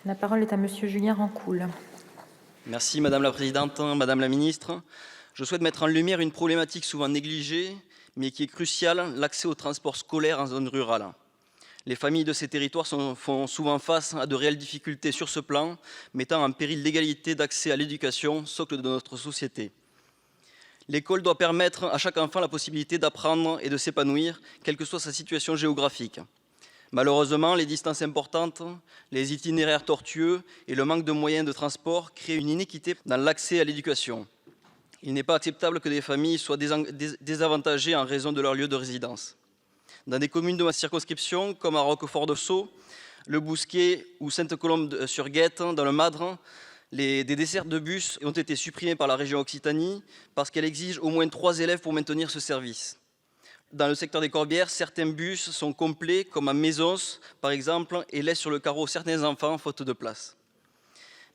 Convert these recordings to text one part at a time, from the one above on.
La parole est à monsieur Julien Rancoul. Merci Madame la Présidente, Madame la Ministre. Je souhaite mettre en lumière une problématique souvent négligée, mais qui est cruciale, l'accès au transport scolaire en zone rurale. Les familles de ces territoires font souvent face à de réelles difficultés sur ce plan, mettant en péril l'égalité d'accès à l'éducation, socle de notre société. L'école doit permettre à chaque enfant la possibilité d'apprendre et de s'épanouir, quelle que soit sa situation géographique. Malheureusement, les distances importantes, les itinéraires tortueux et le manque de moyens de transport créent une inéquité dans l'accès à l'éducation. Il n'est pas acceptable que des familles soient désavantagées en raison de leur lieu de résidence. Dans des communes de ma circonscription, comme à Roquefort-de-Saulx, Le Bousquet ou Sainte-Colombe-sur-Guette, dans le Madre, des dessertes de bus ont été supprimées par la région Occitanie parce qu'elle exige au moins 3 élèves pour maintenir ce service. Dans le secteur des Corbières, certains bus sont complets, comme à Maisons, par exemple, et laissent sur le carreau certains enfants faute de place.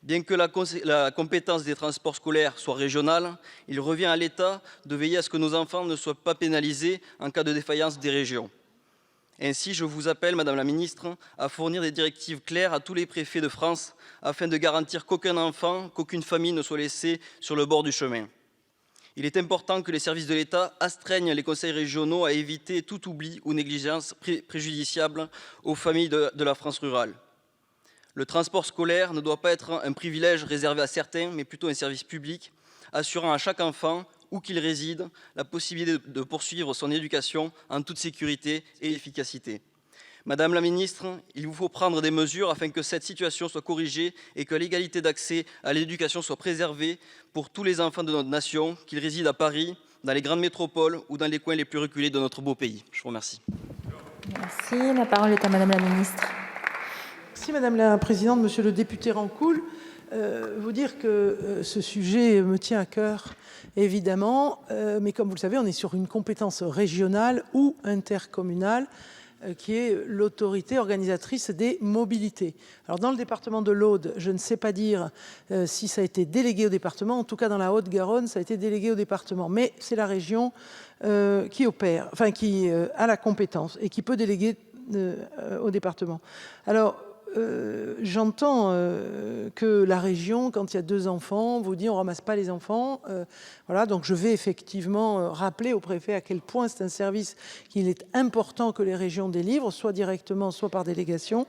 Bien que la compétence des transports scolaires soit régionale, il revient à l'État de veiller à ce que nos enfants ne soient pas pénalisés en cas de défaillance des régions. Ainsi, je vous appelle, Madame la Ministre, à fournir des directives claires à tous les préfets de France afin de garantir qu'aucun enfant, qu'aucune famille ne soit laissée sur le bord du chemin. Il est important que les services de l'État astreignent les conseils régionaux à éviter tout oubli ou négligence préjudiciable aux familles de la France rurale. Le transport scolaire ne doit pas être un privilège réservé à certains, mais plutôt un service public, assurant à chaque enfant, où qu'il réside, la possibilité de poursuivre son éducation en toute sécurité et efficacité. Madame la Ministre, il vous faut prendre des mesures afin que cette situation soit corrigée et que l'égalité d'accès à l'éducation soit préservée pour tous les enfants de notre nation, qu'ils résident à Paris, dans les grandes métropoles ou dans les coins les plus reculés de notre beau pays. Je vous remercie. Merci. La parole est à madame la ministre. Merci Madame la Présidente, Monsieur le député Rancoul. Vous dire que ce sujet me tient à cœur, évidemment, mais comme vous le savez, on est sur une compétence régionale ou intercommunale qui est l'autorité organisatrice des mobilités. Alors dans le département de l'Aude, je ne sais pas dire si ça a été délégué au département, en tout cas dans la Haute-Garonne, ça a été délégué au département, mais c'est la région qui opère, enfin qui a la compétence et qui peut déléguer au département. Alors, j'entends que la région, quand il y a 2 enfants, vous dit on ne ramasse pas les enfants. Voilà, donc je vais effectivement rappeler au préfet à quel point c'est un service qu'il est important que les régions délivrent, soit directement, soit par délégation.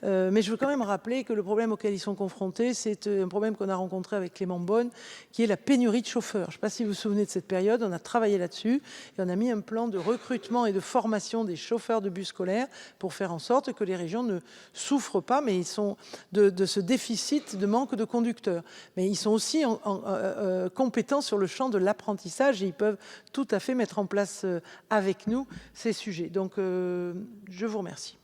Mais je veux quand même rappeler que le problème auquel ils sont confrontés, c'est un problème qu'on a rencontré avec Clément Beaune, qui est la pénurie de chauffeurs. Je ne sais pas si vous vous souvenez de cette période, on a travaillé là-dessus et on a mis un plan de recrutement et de formation des chauffeurs de bus scolaires pour faire en sorte que les régions ne souffrent pas, mais ils sont de ce déficit de manque de conducteurs. Mais ils sont aussi compétents sur le champ de l'apprentissage et ils peuvent tout à fait mettre en place avec nous ces sujets. Donc je vous remercie.